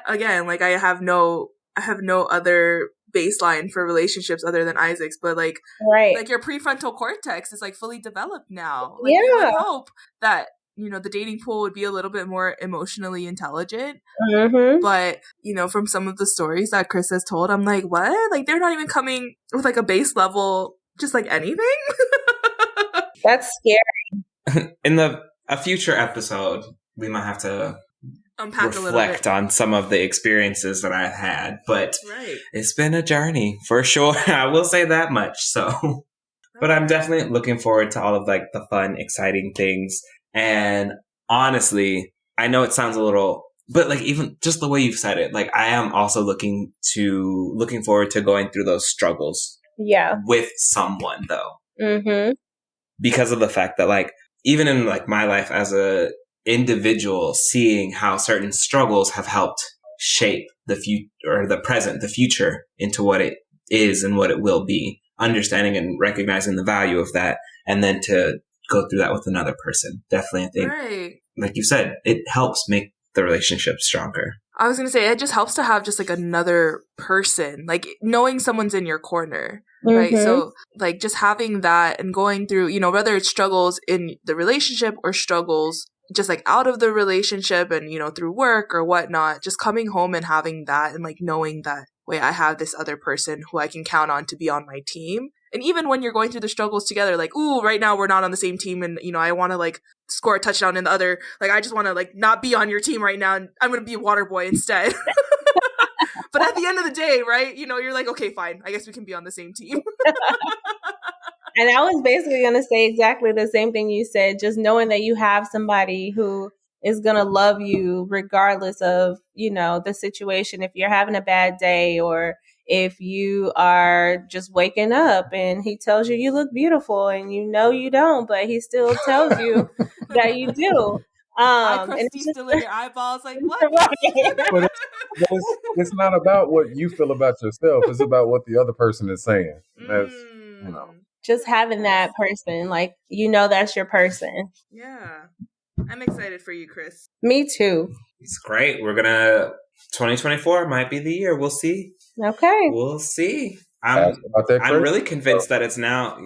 have no other baseline for relationships other than Isaac's, but like your prefrontal cortex is like fully developed now. Like, you would hope that the dating pool would be a little bit more emotionally intelligent. But from some of the stories that Chris has told, I'm like, what? Like, they're not even coming with like a base level, just like anything. That's scary. In a future episode, we might have to reflect on some of the experiences that I've had, but it's been a journey for sure. I will say that much. So, but I'm definitely looking forward to all of like the fun, exciting things. And honestly, I know it sounds a little, but like even just the way you've said it, like I am also looking forward to going through those struggles. Yeah. With someone though. Because of the fact that like, even in like my life as a individual, seeing how certain struggles have helped shape the future into what it is and what it will be, understanding and recognizing the value of that. And then to go through that with another person. Definitely, I think, like you said, it helps make the relationship stronger. I was going to say, it just helps to have just like another person, like knowing someone's in your corner. Right. So like just having that and going through, whether it's struggles in the relationship or struggles just like out of the relationship and, through work or whatnot, just coming home and having that and like knowing that, wait, I have this other person who I can count on to be on my team. And even when you're going through the struggles together, like, ooh, right now we're not on the same team and, I want to like score a touchdown in the other, like, I just want to like not be on your team right now and I'm going to be a water boy instead. But at the end of the day, right, you're like, okay, fine. I guess we can be on the same team. And I was basically going to say exactly the same thing you said, just knowing that you have somebody who is going to love you regardless of, the situation. If you're having a bad day or if you are just waking up and he tells you you look beautiful and you don't, but he still tells you that you do. And it's still in your eyeballs, like what? But it's not about what you feel about yourself. It's about what the other person is saying. That's just having that person, like that's your person. Yeah, I'm excited for you, Chris. Me too. It's great. 2024 might be the year. We'll see. Okay, we'll see. I'm really convinced that it's now.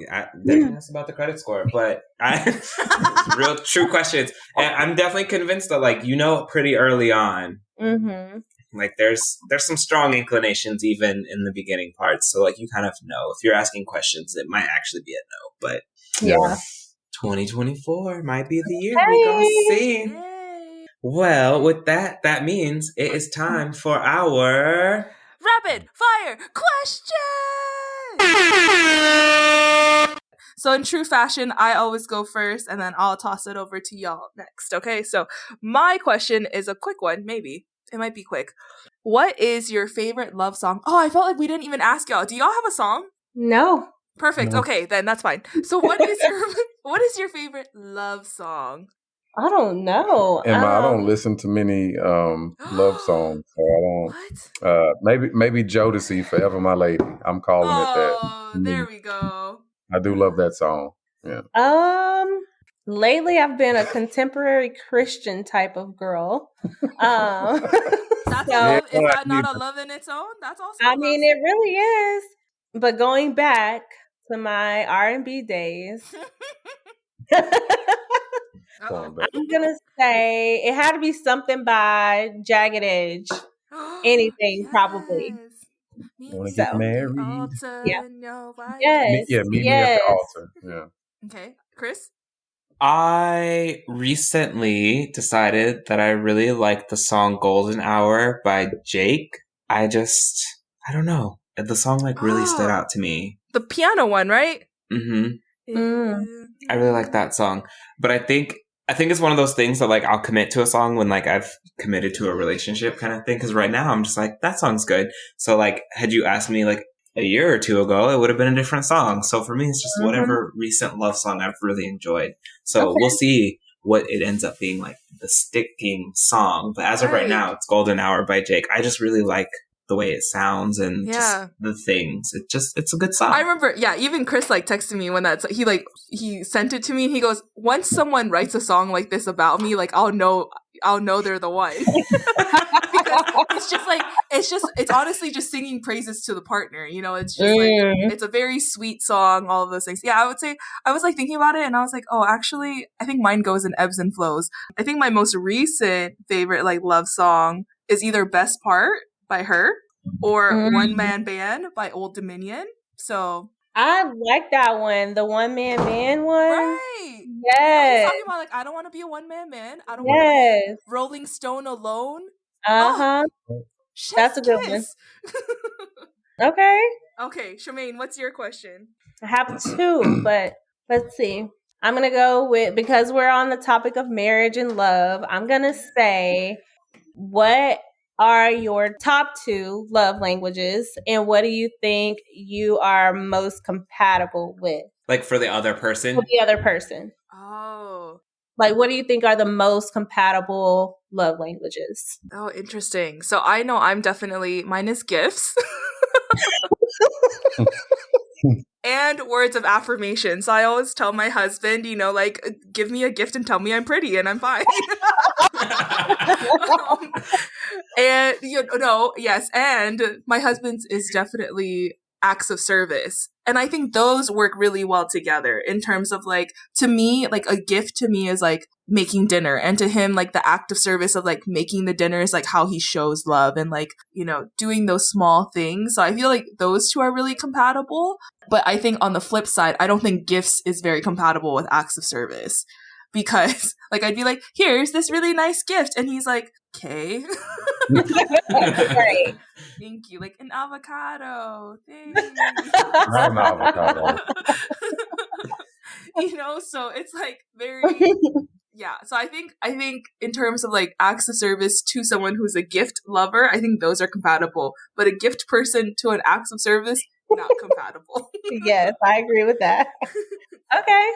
That's about the credit score, but real true questions. And I'm definitely convinced that pretty early on, like there's some strong inclinations even in the beginning parts. So like you kind of know if you're asking questions, it might actually be a no. But 2024 might be the year. We're gonna see. Yay. Well, with that means it is time for our rapid fire question. So in true fashion, I always go first and then I'll toss it over to y'all next. Okay, so my question is a quick one, maybe. It might be quick. What is your favorite love song? Oh, I felt like we didn't even ask y'all. Do y'all have a song? No. Perfect. No. Okay, then that's fine. So what is your favorite love song? I don't know. And I don't listen to many love songs, so I don't. Maybe Jodeci, "Forever My Lady." I'm calling it that. Oh, there we go. I do love that song. Yeah. Lately I've been a contemporary Christian type of girl. That's a love. Is that not a love in its own? That's also. I mean, it really is. But going back to my R&B days, I'm gonna say it had to be something by Jagged Edge. Anything, probably. Want to get married? Yeah. Yes. Yeah, meet me at the altar. Yeah. Okay, Chris. I recently decided that I really like the song "Golden Hour" by Jake. I don't know. The song really stood out to me. The piano one, right? Mm-hmm. I really like that song. But I think it's one of those things that I'll commit to a song when I've committed to a relationship kind of thing. Because right now I'm just that song's good. So had you asked me a year or two ago, it would have been a different song. So for me, it's just whatever recent love song I've really enjoyed. So we'll see what it ends up being the sticking song. But as of right now, it's "Golden Hour" by Jake. I just really like the way it sounds and just the things. It's a good song. I remember, even Chris texted me when he sent it to me. He goes, once someone writes a song like this about me, I'll know they're the one. Because it's honestly just singing praises to the partner. It's just it's a very sweet song, all of those things. Yeah, I would say, I was thinking about it and I was oh, actually, I think mine goes in ebbs and flows. I think my most recent favorite love song is either "Best Part" by her or "One Man Band" by Old Dominion. So I like that one, the one man one. Right. Yes. Talking about I don't want to be a one man. I don't want to be Rolling Stone alone. That's a good one. Okay, Shamaine, what's your question? I have two, but let's see. I'm gonna go with, because we're on the topic of marriage and love, I'm gonna say, what are your top 2 love languages, and what do you think you are most compatible with? For the other person? For the other person. Oh. What do you think are the most compatible love languages? Oh, interesting. So I know mine is gifts. And words of affirmation. So I always tell my husband, give me a gift and tell me I'm pretty and I'm fine. And yes, and my husband's is definitely acts of service. And I think those work really well together in terms of to me, a gift to me is making dinner, and to him the act of service of making the dinner is how he shows love and doing those small things. So I feel those two are really compatible. But I think on the flip side, I don't think gifts is very compatible with acts of service, because I'd be here's this really nice gift, and he's okay. Right. Thank you. An avocado. Thanks. Not an avocado. So it's very So I think in terms of acts of service to someone who's a gift lover, I think those are compatible. But a gift person to an acts of service, not compatible. Yes, I agree with that. Okay.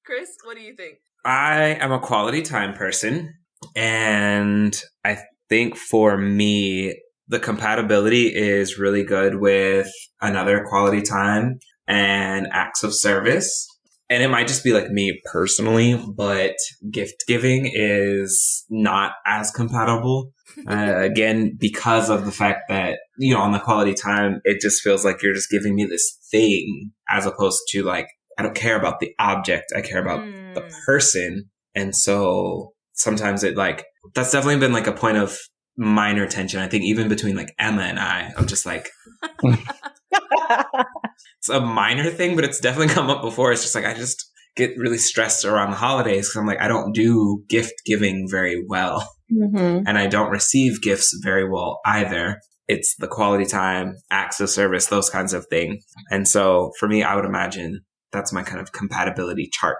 Chris, what do you think? I am a quality time person, and I think for me, the compatibility is really good with another quality time and acts of service. And it might just be me personally, but gift giving is not as compatible. Again, because of the fact that, on the quality time, it just feels like you're just giving me this thing, as opposed to I don't care about the object. I care about the person. And so sometimes it that's definitely been a point of minor tension. I think even between Emma and I'm just it's a minor thing, but it's definitely come up before. It's just I just get really stressed around the holidays because I'm I don't do gift giving very well. Mm-hmm. And I don't receive gifts very well either. It's the quality time, acts of service, those kinds of things. And so for me, I would imagine that's my kind of compatibility chart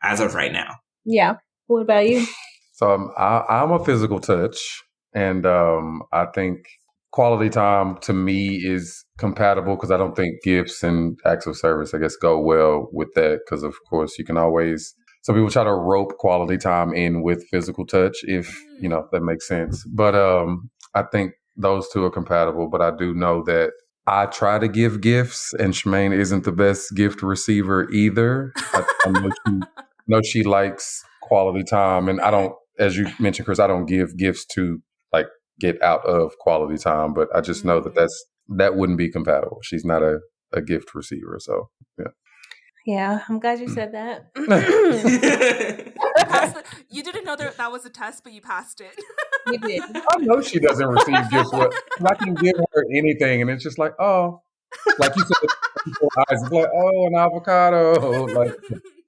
as of right now. Yeah. What about you? So I'm a physical touch, and I think quality time to me is compatible because I don't think gifts and acts of service, I guess, go well with that, because of course you can always some people try to rope quality time in with physical touch, if that makes sense. But I think those two are compatible. But I do know that I try to give gifts, and Shamaine isn't the best gift receiver either. I know she likes quality time, and I don't, as you mentioned, Chris, I don't give gifts to like get out of quality time. But I just know that wouldn't be compatible. She's not a gift receiver, so yeah. Yeah, I'm glad you said that. You didn't know that was a test, but you passed it. You did. I know she doesn't receive gifts. I can give her anything, and it's just like, oh, like you said, eyes it's like, oh, an avocado, like,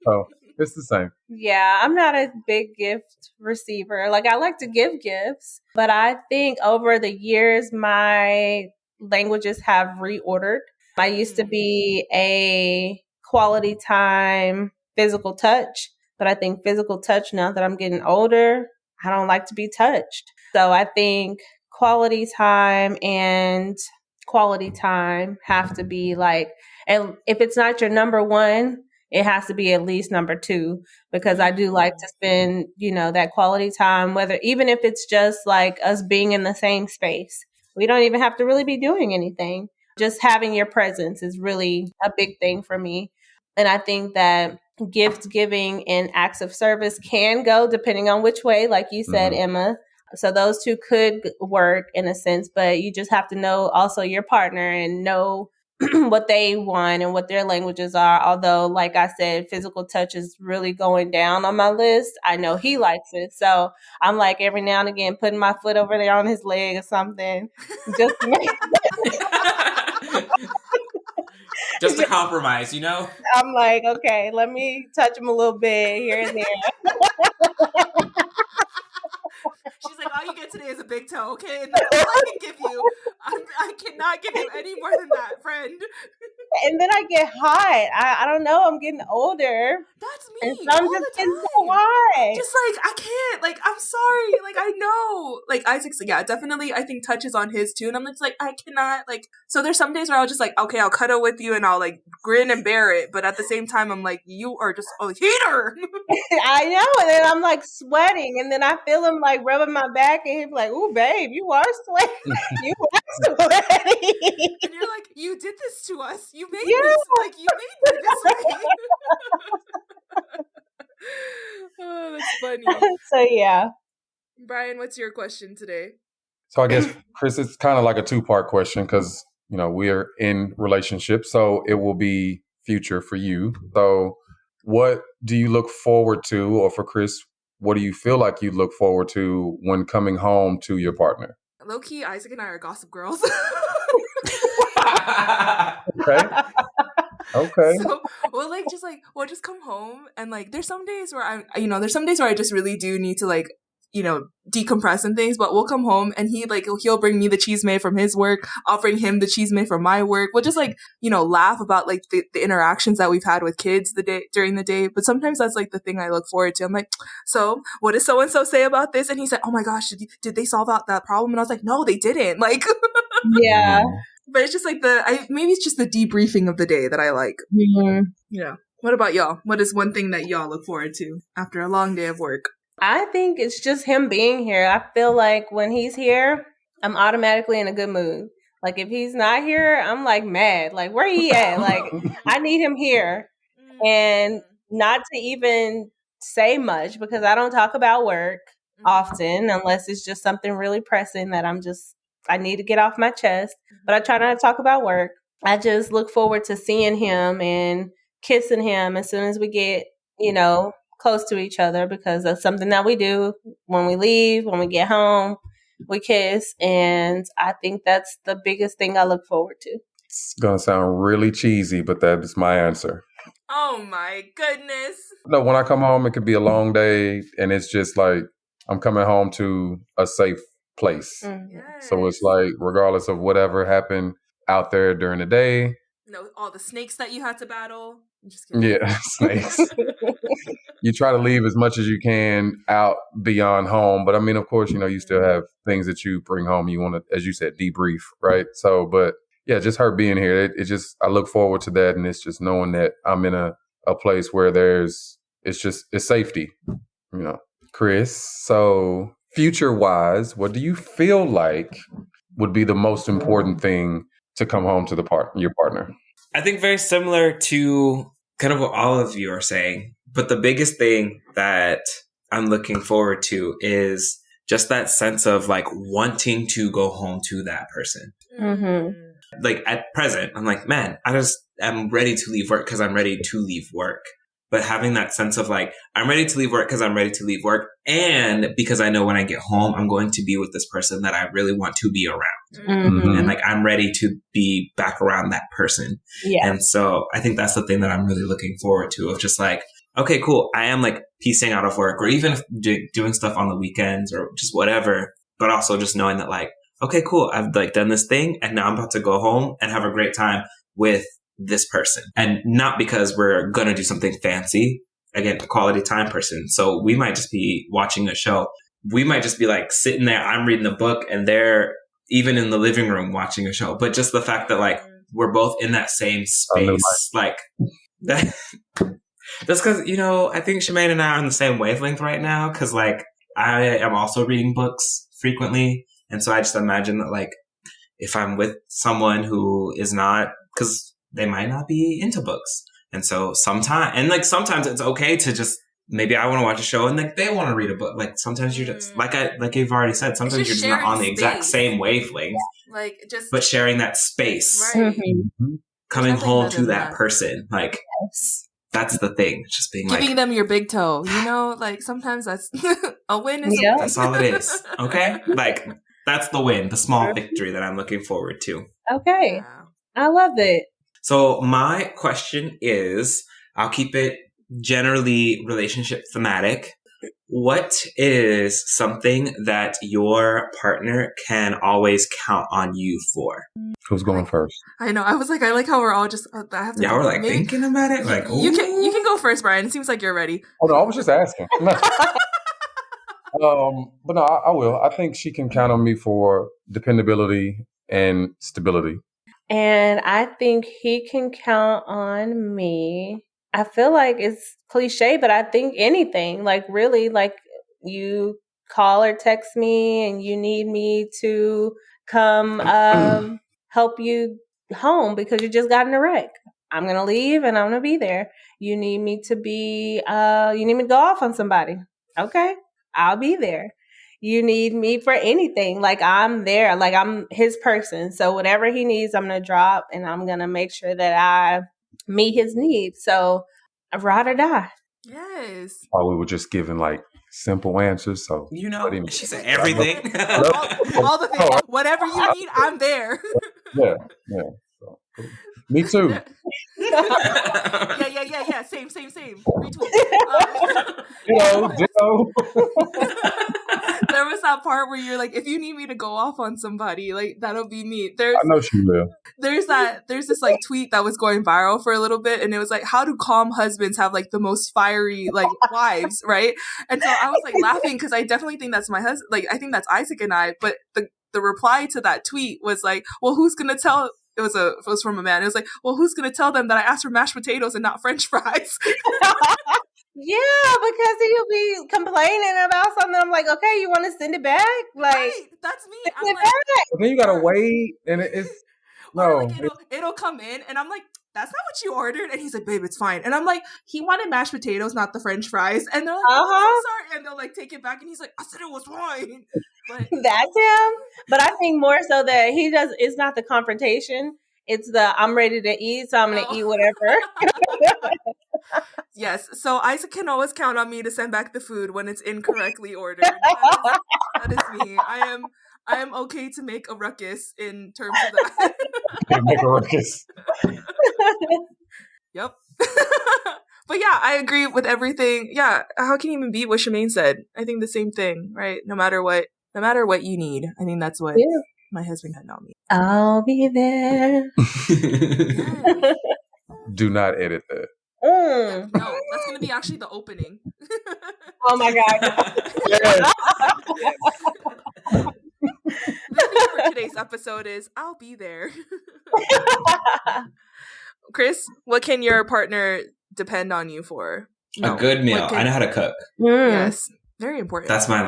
oh, it's the same. Yeah, I'm not a big gift receiver. Like, I like to give gifts, but I think over the years, my languages have reordered. I used to be a quality time, physical touch, but I think physical touch, now that I'm getting older, I don't like to be touched. So I think quality time and quality time have to be like, and if it's not your number one, it has to be at least number two, because I do like to spend, that quality time, whether even if it's just like us being in the same space. We don't even have to really be doing anything. Just having your presence is really a big thing for me. And I think that gift giving and acts of service can go depending on which way, like you said, Emma. So those two could work in a sense, but you just have to know also your partner and know what they want and what their languages are. Although, like I said, physical touch is really going down on my list. I know he likes it. So I'm like every now and again putting my foot over there on his leg or something. Just to make just a compromise, I'm like, okay, let me touch him a little bit here and there. She's like, all you get today is a big toe, okay? And that's all I can give you. I cannot give you any more than that, friend. And then I get hot. I don't know. I'm getting older. That's me. And so I'm all just the getting time. so hot. Just like, I can't. Like, I'm sorry. Like, I know. Like, Isaac's, yeah, definitely, I think touch is on his too. And I'm just like, I cannot. Like, so there's some days where I'll just like, okay, I'll cuddle with you and I'll like grin and bear it. But at the same time, I'm like, you are just a heater. I know. And then I'm like sweating. And then I feel him like rubbing my back. And he's like, ooh, babe, you are sweating. You are sweating. And you're like, you did this to us. You made this. Like, you made me this way. Oh, that's funny. So, yeah. Brian, what's your question today? So I guess, Chris, it's kind of like a two-part question because, we're in relationships. So it will be future for you. So what do you look forward to? Or for Chris, what do you feel like you look forward to when coming home to your partner? Low-key, Isaac and I are gossip girls. Okay. So we'll just come home and like there's some days where I just really do need to like, decompress and things, but we'll come home and he'll bring me the cheese made from his work. I'll bring him the cheese made from my work. We'll just like, laugh about like the interactions that we've had with kids during the day. But sometimes that's like the thing I look forward to. I'm like, so what does so-and-so say about this? And he said, oh my gosh, did they solve out that problem? And I was like, no, they didn't. Like, yeah. But it's just like maybe it's just the debriefing of the day that I like. Mm-hmm. Yeah. What about y'all? What is one thing that y'all look forward to after a long day of work? I think it's just him being here. I feel like when he's here, I'm automatically in a good mood. Like if he's not here, I'm like mad. Like where he at? Like I need him here. And not to even say much because I don't talk about work often unless it's just something really pressing that I need to get off my chest. But I try not to talk about work. I just look forward to seeing him and kissing him as soon as we get, close to each other because that's something that we do when we leave, when we get home, we kiss. And I think that's the biggest thing I look forward to. It's going to sound really cheesy, but that is my answer. Oh my goodness. No, when I come home, it could be a long day and it's just like I'm coming home to a safe place. Mm-hmm. Yes. So it's like, regardless of whatever happened out there during the day. No, all the snakes that you had to battle. I'm just kidding. Yeah, snakes. You try to leave as much as you can out beyond home. But I mean, of course, you still have things that you bring home. You want to, as you said, debrief, right? So, but yeah, just her being here, I look forward to that. And it's just knowing that I'm in a place where there's it's safety, Chris, so future wise, what do you feel like would be the most important thing to come home to your partner? I think very similar to kind of what all of you are saying, but the biggest thing that I'm looking forward to is just that sense of like wanting to go home to that person. Mm-hmm. Like at present, I'm like, man, I'm ready to leave work because I'm ready to leave work. But having that sense of like, I'm ready to leave work because I'm ready to leave work. And because I know when I get home, I'm going to be with this person that I really want to be around. Mm-hmm. And like, I'm ready to be back around that person. Yeah. And so I think that's the thing that I'm really looking forward to, of just like, okay, cool. I am like piecing out of work, or even doing stuff on the weekends or just whatever, but also just knowing that like, okay, cool. I've like done this thing and now I'm about to go home and have a great time with this person. And not because we're going to do something fancy. Again, a quality time person. So we might just be watching a show. We might just be like sitting there. I'm reading a book and they're even in the living room watching a show. But just the fact that like we're both in that same space, like that. Just because, I think Shamaine and I are on the same wavelength right now. Because like I am also reading books frequently. And so I just imagine that like if I'm with someone who is not, because they might not be into books. And so sometimes it's okay to just, maybe I want to watch a show and like they want to read a book. Like sometimes you're just, like you've already said, sometimes you're just not on the exact same wavelength. But sharing that space, right. Coming home to that person, like that's the thing. It's just being giving them your big toe, like sometimes that's a win. That's all it is. Okay. Like that's the win, the small victory that I'm looking forward to. Okay. I love it. So my question is, I'll keep it generally relationship thematic. What is something that your partner can always count on you for? Who's going first? I know. I was like, I like how we're all just. I have to. Yeah, we're like thinking about it. Like, you can go first, Brian. It seems like you're ready. Oh no, I was just asking. But no, I will. I think she can count on me for dependability and stability. And I think he can count on me. I feel like it's cliche, but I think anything, like really, like you call or text me and you need me to come help you home because you just got in a wreck. I'm going to leave and I'm going to be there. You need me to go off on somebody. Okay, I'll be there. You need me for anything. Like I'm there, like I'm his person. So whatever he needs, I'm going to drop and I'm going to make sure that I meet his needs. So ride or die. Yes. Oh, we were just giving like simple answers. So she said everything. all the things. Whatever you need, I'm there. Yeah. So, me too. Yeah. Same. Retweet. Ditto. There was that part where you're like, if you need me to go off on somebody, like that'll be me. I know she will. There's this like tweet that was going viral for a little bit, and it was like, how do calm husbands have like the most fiery like wives, right? And so I was like laughing because I definitely think that's my husband. Like I think that's Isaac and I. But the reply to that tweet was like, well, who's gonna tell? It was from a man. It was like, well, who's gonna tell them that I asked for mashed potatoes and not French fries? Yeah, because he'll be complaining about something. I'm like, okay, you want to send it back? Like, right, that's me. Send it back. But then you gotta wait, and it's no. Like it'll come in, and I'm like, that's not what you ordered. And he's like, babe, it's fine. And I'm like, he wanted mashed potatoes, not the French fries. And they're like, oh, I'm sorry. And they'll like take it back, and he's like, I said it was fine. But that's him. But I think more so that he does. It's not the confrontation. It's the I'm ready to eat, so I'm gonna eat whatever. Yes, so Isaac can always count on me to send back the food when it's incorrectly ordered. That is me. I am okay to make a ruckus in terms of that. Make a ruckus. Yep. But yeah, I agree with everything. Yeah, how can you even beat what Shamaine said? I think the same thing, right? No matter what you need. I think that's what my husband had on me. I'll be there. Do not edit that. No, that's going to be actually the opening. Oh my God. The theme for today's episode is I'll be there. Chris, what can your partner depend on you for? No. A good meal. Like I know how to cook. Yes. Very important. That's my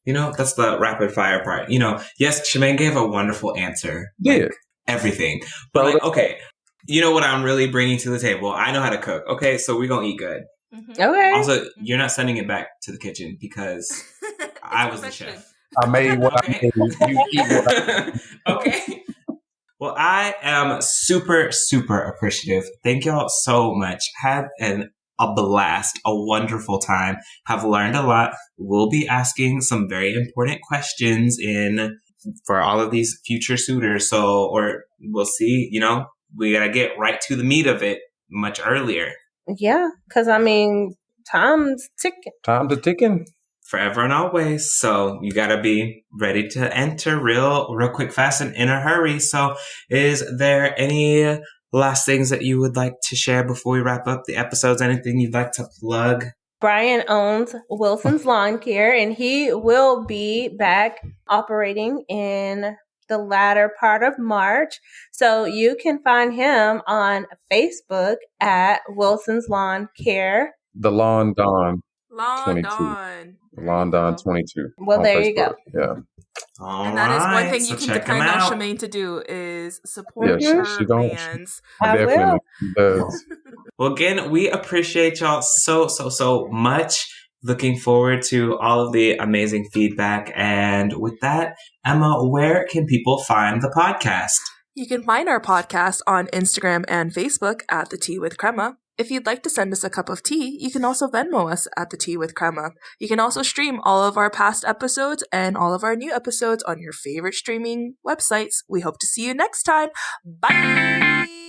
that's the rapid fire part. Yes, Shamaine gave a wonderful answer. Yeah. Everything. But okay, you know what I'm really bringing to the table? I know how to cook. Okay, so we're going to eat good. Okay. Also, you're not sending it back to the kitchen because I was the chef. I made what I made. You eat what I Okay. Well, I am super, super appreciative. Thank y'all so much. Had a blast, a wonderful time. Have learned a lot. We'll be asking some very important questions for all of these future suitors. Or we'll see, we got to get right to the meat of it much earlier. Yeah, because time's ticking. Time to ticking. Forever and always. So you got to be ready to enter real quick, fast, and in a hurry. So is there any last things that you would like to share before we wrap up the episodes? Anything you'd like to plug? Brian owns Wilson's Lawn Care, and he will be back operating in the latter part of March. So you can find him on Facebook at Wilson's Lawn Care. The Lawn Dawn. Lawn 22. Dawn. Lawn Dawn 22. Well, there you go. Yeah. And that is one thing you can depend on Shamaine to do is support Yeah, her fans. I will. Does. Well, again, we appreciate y'all so, so, so much. Looking forward to all of the amazing feedback. And with that, Emma, where can people find the podcast? You can find our podcast on Instagram and Facebook at The Tea with Crema. If you'd like to send us a cup of tea, you can also Venmo us at The Tea with Crema. You can also stream all of our past episodes and all of our new episodes on your favorite streaming websites. We hope to see you next time. Bye!